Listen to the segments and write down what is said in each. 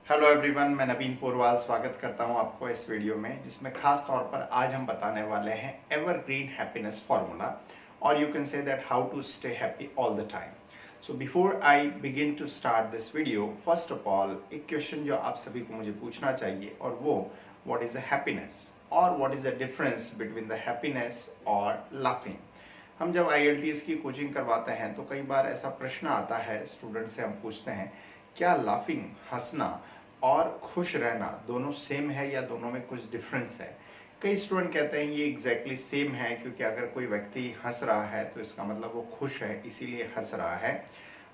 Hello everyone, मैं नवीन पोरवाल स्वागत करता हूं आपको इस वीडियो में, जिसमें खास तौर पर आज हम बताने वाले हैं एवरग्रीन हैप्पीनेस फार्मूला, और you can say that how to stay happy all the time. So before I begin to start this video, first of all एक क्वेश्चन जो आप सभी को मुझे पूछना चाहिए, और वो व्हाट इज अ हैप्पीनेस, और what is the difference between the happiness और लाफिंग। हम जब IELTS की कोचिंग करवाते हैं तो कई बार ऐसा प्रश्न आता है, स्टूडेंट से हम पूछते हैं क्या लाफिंग, हंसना और खुश रहना दोनों सेम है या दोनों में कुछ डिफरेंस है। कई स्टूडेंट कहते हैं ये एग्जैक्टली सेम है, क्योंकि अगर कोई व्यक्ति हंस रहा है तो इसका मतलब वो खुश है, इसीलिए हंस रहा है।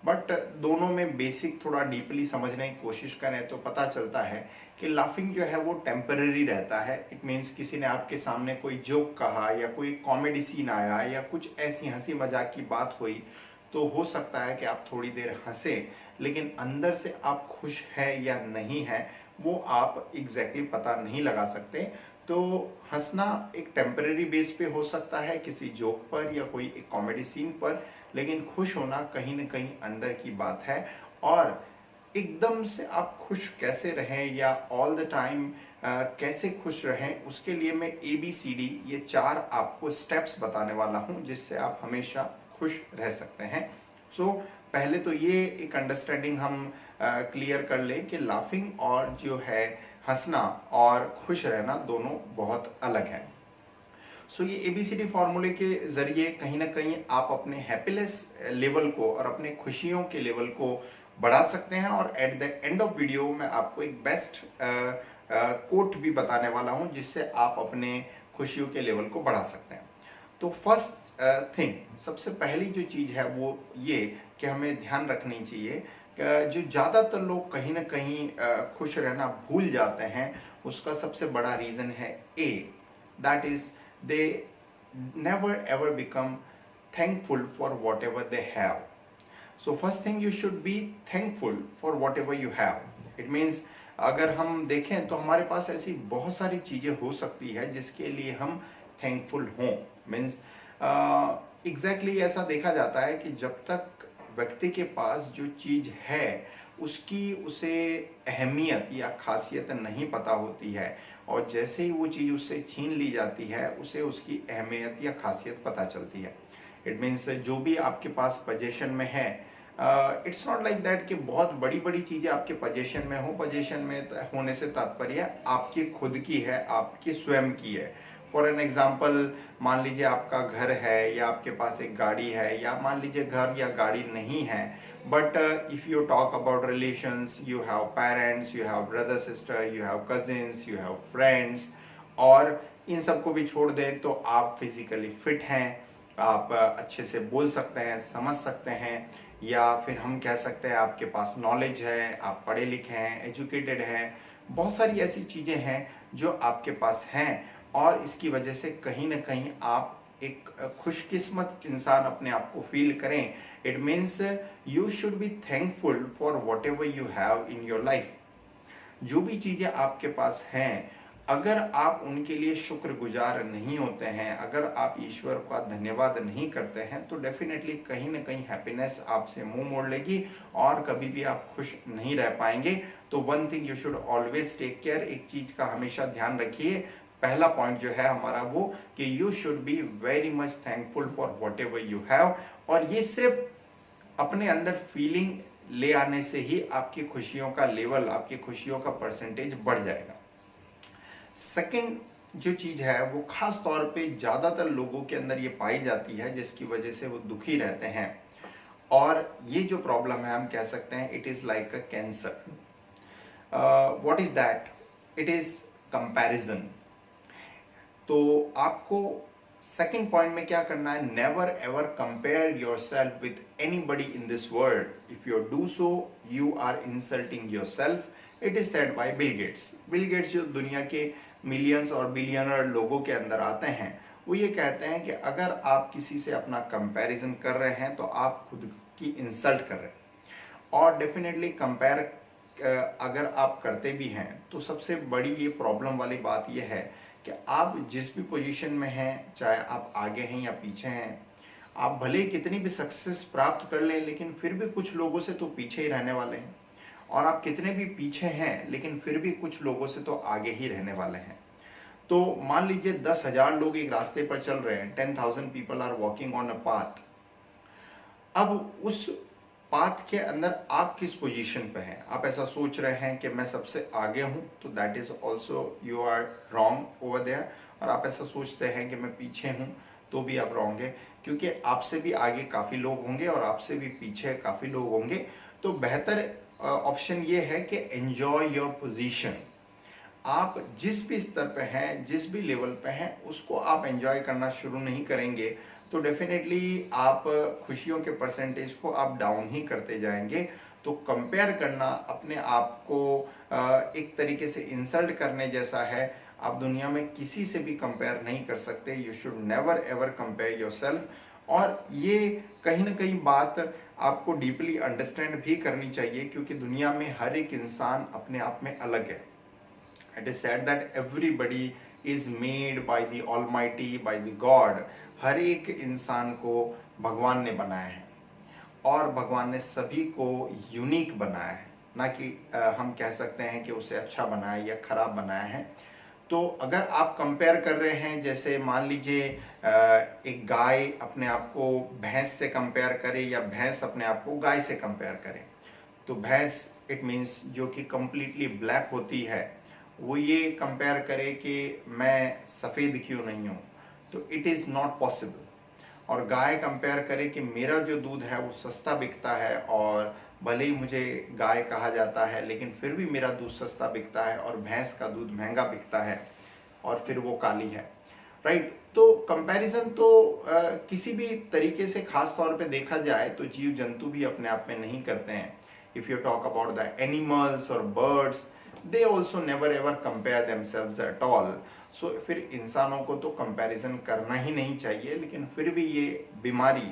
बट दोनों में बेसिक थोड़ा डीपली समझने की कोशिश करें तो पता चलता है कि लाफिंग जो है वो टेम्पररी रहता है। इट मीन्स किसी ने आपके सामने कोई जोक कहा या कोई कॉमेडी सीन आया या कुछ ऐसी हंसी मजाक की बात हुई तो हो सकता है कि आप थोड़ी देर हंसे, लेकिन अंदर से आप खुश है या नहीं है वो आप एग्जैक्टली पता नहीं लगा सकते। तो हंसना एक टेम्पररी बेस पे हो सकता है किसी जोक पर या कोई एक कॉमेडी सीन पर, लेकिन खुश होना कहीं ना कहीं अंदर की बात है। और एकदम से आप खुश कैसे रहें या ऑल द टाइम कैसे खुश रहें, उसके लिए मैं ABCD ये 4 आपको स्टेप्स बताने वाला हूं, जिससे आप हमेशा खुश रह सकते हैं। सो पहले तो ये एक अंडरस्टैंडिंग हम क्लियर कर लें कि लाफिंग और जो है हंसना और खुश रहना दोनों बहुत अलग है। सो ये ABCD फॉर्मूले के जरिए कहीं ना कहीं आप अपने हैप्पीनेस लेवल को और अपने खुशियों के लेवल को बढ़ा सकते हैं। और at the end of video मैं आपको एक बेस्ट कोट भी बताने वाला हूं, जिससे आप अपने खुशियों के लेवल को बढ़ा सकते हैं। तो फर्स्ट थिंग, सबसे पहली जो चीज है वो ये कि हमें ध्यान रखनी चाहिए कि जो ज़्यादातर लोग कहीं ना कहीं खुश रहना भूल जाते हैं, उसका सबसे बड़ा रीज़न है a, that is they never ever become thankful for whatever they have. So first thing, you should be thankful for whatever you have. It means अगर हम देखें तो हमारे पास ऐसी बहुत सारी चीज़ें हो सकती है जिसके लिए हम थैंकफुल हों। मीन्स एग्जैक्टली ऐसा देखा जाता है कि जब तक व्यक्ति के पास जो चीज़ है उसकी उसे अहमियत या खासियत नहीं पता होती है, और जैसे ही वो चीज़ उससे छीन ली जाती है उसे उसकी अहमियत या खासियत पता चलती है। इट मीन्स जो भी आपके पास पोजीशन में है, इट्स नॉट लाइक दैट कि बहुत बड़ी बड़ी चीज़ें आपके पोजीशन में हो। पोजीशन में होने से तात्पर्य आपकी खुद की है, आपकी स्वयं की है। फॉर एन एग्जाम्पल, मान लीजिए आपका घर है या आपके पास एक गाड़ी है, या मान लीजिए घर या गाड़ी नहीं है, but if you talk about relations, you have parents, you have brother sister, you have cousins, you have friends, और इन सबको भी छोड़ दें तो आप फिजिकली फिट हैं, आप अच्छे से बोल सकते हैं, समझ सकते हैं, या फिर हम कह सकते हैं आपके पास नॉलेज है, आप पढ़े लिखे हैं, एजुकेटेड हैं। बहुत सारी ऐसी चीज़ें हैं जो आपके पास हैं, और इसकी वजह से कहीं ना कहीं आप एक खुशकिस्मत इंसान अपने आप को फील करें। It means you should be thankful for whatever you have in your life. जो भी चीज़ें आपके पास हैं, अगर आप उनके लिए शुक्रगुजार नहीं होते हैं, अगर आप ईश्वर का धन्यवाद नहीं करते हैं, तो डेफिनेटली कहीं ना कहीं हैप्पीनेस आपसे मुंह मोड़ लेगी और कभी भी आप खुश नहीं रह पाएंगे। तो one thing you should always take care, एक चीज़ का हमेशा ध्यान रखिए। पहला पॉइंट जो है हमारा वो कि you should be very much thankful for whatever you have, और ये सिर्फ अपने अंदर फीलिंग ले आने से ही आपकी खुशियों का लेवल, आपकी खुशियों का परसेंटेज बढ़ जाएगा। सेकंड जो चीज है वो खास तौर पे ज्यादातर लोगों के अंदर ये पाई जाती है, जिसकी वजह से वो दुखी रहते हैं, और ये जो प्रॉब्लम है हम कह सकते हैं it is like a cancer. What is that? It is comparison. तो आपको सेकंड पॉइंट में क्या करना है, never ever compare yourself with anybody in this world. If you do so you are insulting yourself. It is said by Bill Gates. Bill Gates जो दुनिया के millions और बिलियनर लोगों के अंदर आते हैं, वो ये कहते हैं कि अगर आप किसी से अपना कंपैरिजन कर रहे हैं तो आप खुद की इंसल्ट कर रहे हैं। और डेफिनेटली कंपेयर अगर आप करते भी हैं तो सबसे बड़ी ये प्रॉब्लम वाली बात ये है कि आप जिस भी पोजीशन में हैं, चाहे आप आगे हैं या पीछे हैं, आप भले कितनी भी सक्सेस प्राप्त कर लें, लेकिन फिर भी कुछ लोगों से तो पीछे ही रहने वाले हैं। और आप कितने भी पीछे हैं लेकिन फिर भी कुछ लोगों से तो आगे ही रहने वाले हैं। तो मान लीजिए 10,000 लोग एक रास्ते पर चल रहे हैं, 10,000 people are walking on a path. अब उस पाथ के अंदर आप किस पोजीशन पे हैं? आप ऐसा सोच रहे हैं कि मैं सबसे आगे हूं, तो that is also you are wrong over there. और आप ऐसा सोचते हैं कि मैं पीछे हूं, तो भी आप रॉन्ग है, क्योंकि आपसे भी आगे काफी लोग होंगे और आपसे भी पीछे काफी लोग होंगे। तो बेहतर ऑप्शन ये है कि एंजॉय योर पोजीशन। आप जिस भी स्तर पे हैं, जिस भी लेवल पे हैं, उसको आप एंजॉय करना शुरू नहीं करेंगे तो डेफिनेटली आप खुशियों के परसेंटेज को आप डाउन ही करते जाएंगे। तो कंपेयर करना अपने आप को एक तरीके से इंसल्ट करने जैसा है। आप दुनिया में किसी से भी कंपेयर नहीं कर सकते। You should never ever compare yourself. और ये कहीं ना कहीं बात आपको डीपली अंडरस्टैंड भी करनी चाहिए, क्योंकि दुनिया में हर एक इंसान अपने आप में अलग है। It is said that everybody is made by the Almighty, by the God. हर एक इंसान को भगवान ने बनाया है और भगवान ने सभी को यूनिक बनाया है, ना कि हम कह सकते हैं कि उसे अच्छा बनाया या खराब बनाया है। तो अगर आप कंपेयर कर रहे हैं, जैसे मान लीजिए एक गाय अपने आप को भैंस से कंपेयर करे या भैंस अपने आप को गाय से कंपेयर करे, तो भैंस इट मीन्स जो कि कंप्लीटली ब्लैक होती है, वो ये कंपेयर करे कि मैं सफ़ेद क्यों नहीं हूँ, तो इट इज़ नॉट पॉसिबल। और गाय कंपेयर करे कि मेरा जो दूध है वो सस्ता बिकता है, और भले ही मुझे गाय कहा जाता है लेकिन फिर भी मेरा दूध सस्ता बिकता है, और भैंस का दूध महंगा बिकता है और फिर वो काली है, राइट। तो कंपैरिजन तो किसी भी तरीके से, खास तौर पे देखा जाए तो जीव जंतु भी अपने आप में नहीं करते हैं। If you talk about the animals और birds, they also never ever compare themselves at all. So फिर इंसानों को तो कंपैरिजन करना ही नहीं चाहिए, लेकिन फिर भी ये बीमारी,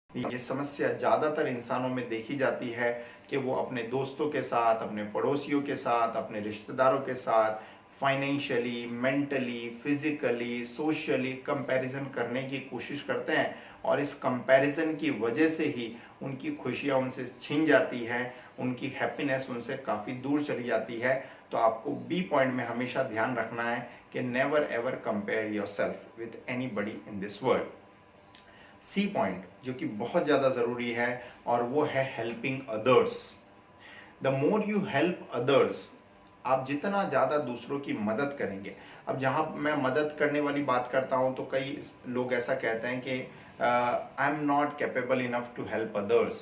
ये समस्या ज़्यादातर इंसानों में देखी जाती है कि वो अपने दोस्तों के साथ, अपने पड़ोसियों के साथ, अपने रिश्तेदारों के साथ financially, mentally, physically, socially comparison करने की कोशिश करते हैं, और इस कंपैरिजन की वजह से ही उनकी खुशियाँ उनसे छिन जाती है, उनकी हैप्पीनेस उनसे काफ़ी दूर चली जाती है। तो आपको बी पॉइंट में हमेशा ध्यान रखना है कि never ever compare yourself with anybody in this world. C point जो कि बहुत ज़्यादा ज़रूरी है, और वो है helping others. The more you help others, आप जितना ज़्यादा दूसरों की मदद करेंगे। अब जहाँ मैं मदद करने वाली बात करता हूँ तो कई लोग ऐसा कहते हैं कि I am not capable enough to help others.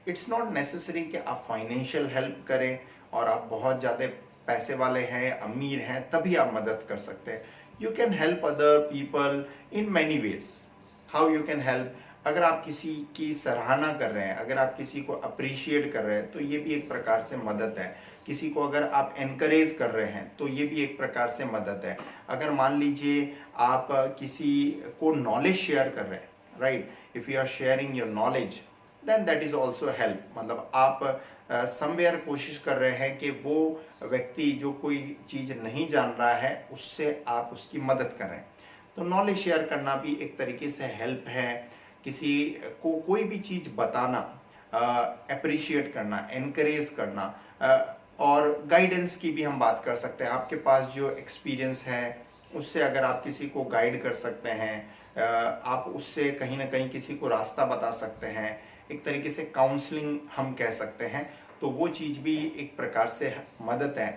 It's not necessary कि आप फाइनेंशियल हेल्प करें और आप बहुत ज़्यादा पैसे वाले हैं, अमीर हैं, तभी आप मदद कर सकते हैं। You can help other people in many ways. How you can help? अगर आप किसी की सराहना कर रहे हैं, अगर आप किसी को अप्रिशिएट कर रहे हैं, तो ये भी एक प्रकार से मदद है। किसी को अगर आप एनकरेज कर रहे हैं तो ये भी एक प्रकार से मदद है। अगर मान लीजिए आप किसी को नॉलेज शेयर कर रहे हैं, right, if you are sharing your knowledge, then that is also help. मतलब आप समवेयर कोशिश कर रहे हैं कि वो व्यक्ति जो कोई चीज़ नहीं जान रहा है उससे आप उसकी मदद करें। तो नॉलेज शेयर करना भी एक तरीके से हेल्प है। किसी को कोई भी चीज़ बताना, अप्रिशिएट करना, एनकरेज करना, और गाइडेंस की भी हम बात कर सकते हैं। आपके पास जो एक्सपीरियंस है उससे अगर आप किसी को गाइड कर सकते हैं, आप उससे कहीं ना कहीं किसी को रास्ता बता सकते हैं, एक तरीके से काउंसलिंग हम कह सकते हैं, तो वो चीज़ भी एक प्रकार से मदद है।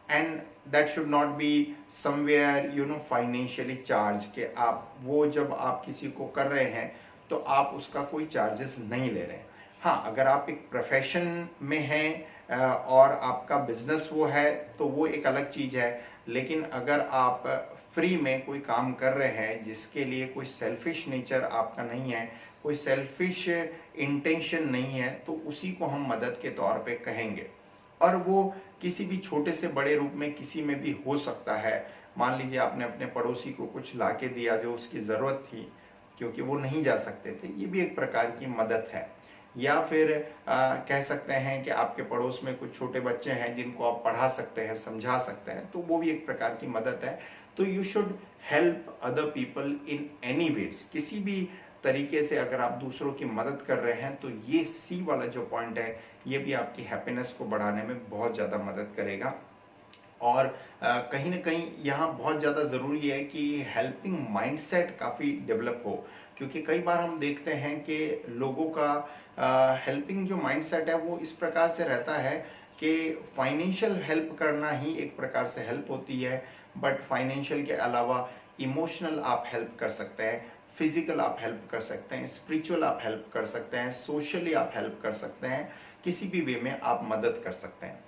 And that should not be somewhere you know financially charge, कि आप वो जब आप किसी को कर रहे हैं तो आप उसका कोई चार्जेस नहीं ले रहे हैं। हाँ, अगर आप एक प्रोफेशन में हैं और आपका बिजनेस वो है तो वो एक अलग चीज़ है। लेकिन अगर आप फ्री में कोई काम कर रहे हैं जिसके लिए कोई सेल्फिश नेचर आपका नहीं है, कोई सेल्फिश इंटेंशन नहीं है, तो उसी को हम मदद के तौर पे कहेंगे। और वो किसी भी छोटे से बड़े रूप में किसी में भी हो सकता है। मान लीजिए आपने अपने पड़ोसी को कुछ ला के दिया जो उसकी ज़रूरत थी, क्योंकि वो नहीं जा सकते थे, ये भी एक प्रकार की मदद है। या फिर कह सकते हैं कि आपके पड़ोस में कुछ छोटे बच्चे हैं जिनको आप पढ़ा सकते हैं, समझा सकते हैं, तो वो भी एक प्रकार की मदद है। तो you should help other people in any veg. किसी भी तरीके से अगर आप दूसरों की मदद कर रहे हैं तो ये सी वाला जो पॉइंट है ये भी आपकी हैप्पीनेस को बढ़ाने में बहुत ज़्यादा मदद करेगा। और कहीं ना कहीं यहाँ बहुत ज़्यादा ज़रूरी है कि हेल्पिंग माइंडसेट काफ़ी डेवलप हो, क्योंकि कई बार हम देखते हैं कि लोगों का हेल्पिंग जो माइंडसेट है वो इस प्रकार से रहता है कि फाइनेंशियल हेल्प करना ही एक प्रकार से हेल्प होती है, बट फाइनेंशियल के अलावा इमोशनल आप हेल्प कर सकते हैं, फिजिकल आप हेल्प कर सकते हैं, स्पिरिचुअल आप हेल्प कर सकते हैं, सोशली आप हेल्प कर सकते हैं, किसी भी वे में आप मदद कर सकते हैं।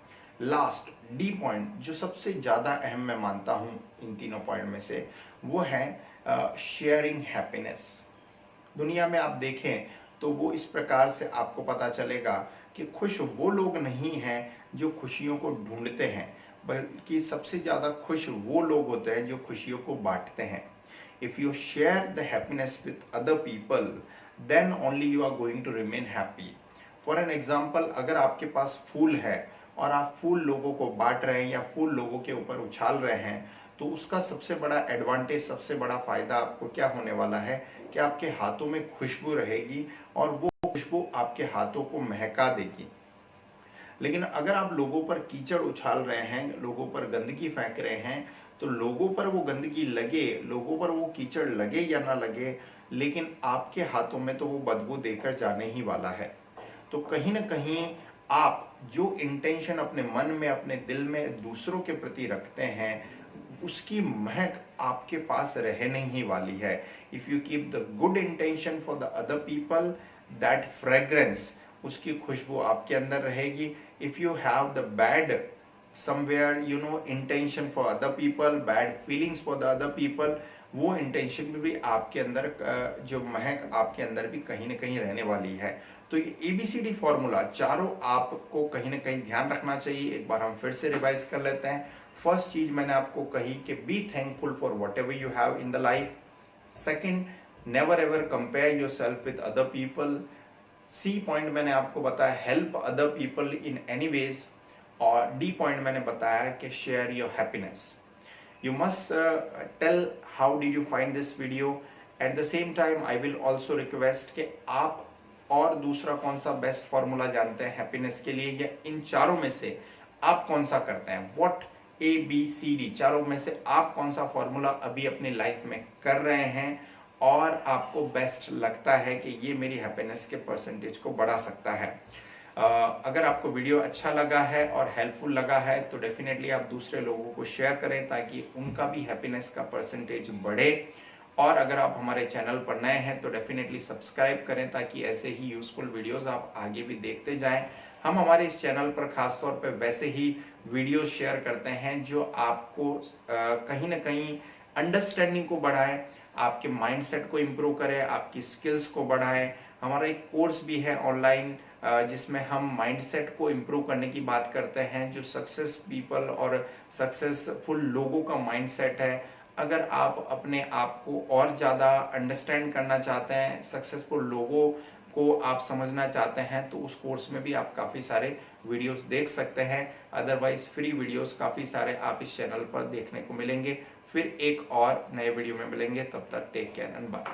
लास्ट डी पॉइंट जो सबसे ज़्यादा अहम मैं मानता हूँ इन तीनों पॉइंट में से, वो है शेयरिंग हैप्पीनेस। दुनिया में आप देखें तो वो इस प्रकार से आपको पता चलेगा कि खुश वो लोग नहीं हैं जो खुशियों को ढूंढते हैं, बल्कि सबसे ज़्यादा खुश वो लोग होते हैं जो खुशियों को बांटते हैं। If you share the happiness with other people then only you are going to remain happy. For an example, अगर आपके पास फूल है और आप फूल लोगों को बांट रहे हैं या फूल लोगों के ऊपर उछाल रहे हैं, तो उसका सबसे बड़ा एडवांटेज, सबसे बड़ा फायदा आपको क्या होने वाला है कि आपके हाथों में खुशबू रहेगी और वो खुशबू आपके हाथों को महका देगी। लेकिन अगर आप लोगों पर कीचड़ उछाल रहे हैं, लोगों पर गंदगी फेंक रहे हैं, तो लोगों पर वो गंदगी लगे, लोगों पर वो कीचड़ लगे या ना लगे, लेकिन आपके हाथों में तो वो बदबू देकर जाने ही वाला है। तो कहीं ना कहीं आप जो इंटेंशन अपने मन में, अपने दिल में दूसरों के प्रति रखते हैं, उसकी महक आपके पास रहने ही वाली है। If you keep the good intention for the other people, that fragrance, उसकी खुशबू आपके अंदर रहेगी। If you have the bad somewhere intention for other people, bad feelings for the other people, वो इंटेंशन भी आपके अंदर, जो महक आपके अंदर भी कहीं ना कहीं रहने वाली है। तो ये ABCD फॉर्मूला चारों आपको कहीं ना कहीं ध्यान रखना चाहिए। एक बार हम फिर से रिवाइज कर लेते हैं। फर्स्ट चीज मैंने आपको कही कि be thankful for whatever you have in the life. Second, never ever compare yourself with other people. C point मैंने आपको बताया, help other people in any ways. और डी पॉइंट मैंने बताया कि share your happiness. You must tell how did you find this video. At the same time I will also request कि आप और दूसरा कौन सा बेस्ट फॉर्मूला जानते हैं हैप्पीनेस के लिए, या इन चारों में से आप कौन सा करते हैं। व्हाट ABCD चारों में से आप कौन सा फॉर्मूला अभी अपनी लाइफ में कर रहे हैं और आपको बेस्ट लगता है कि ये मेरी हैप्पीनेस के परसेंटेज को बढ़ा सकता है। अगर आपको वीडियो अच्छा लगा है और हेल्पफुल लगा है तो डेफिनेटली आप दूसरे लोगों को शेयर करें ताकि उनका भी हैप्पीनेस का परसेंटेज बढ़े। और अगर आप हमारे चैनल पर नए हैं तो डेफिनेटली सब्सक्राइब करें ताकि ऐसे ही यूजफुल वीडियोस आप आगे भी देखते जाएं। हम हमारे इस चैनल पर खासतौर पर वैसे ही वीडियोस शेयर करते हैं जो आपको कहीं ना कहीं अंडरस्टैंडिंग को बढ़ाए, आपके माइंडसेट को इम्प्रूव करे, आपकी स्किल्स को बढ़ाए। हमारा एक कोर्स भी है ऑनलाइन जिसमें हम माइंडसेट को इम्प्रूव करने की बात करते हैं, जो सक्सेस पीपल और सक्सेसफुल लोगों का माइंडसेट है। अगर आप अपने आप को और ज़्यादा अंडरस्टैंड करना चाहते हैं, सक्सेसफुल लोगों को आप समझना चाहते हैं, तो उस कोर्स में भी आप काफ़ी सारे वीडियोस देख सकते हैं। अदरवाइज फ्री वीडियोस काफ़ी सारे आप इस चैनल पर देखने को मिलेंगे। फिर एक और नए वीडियो में मिलेंगे, तब तक टेक केयर एंड बाय।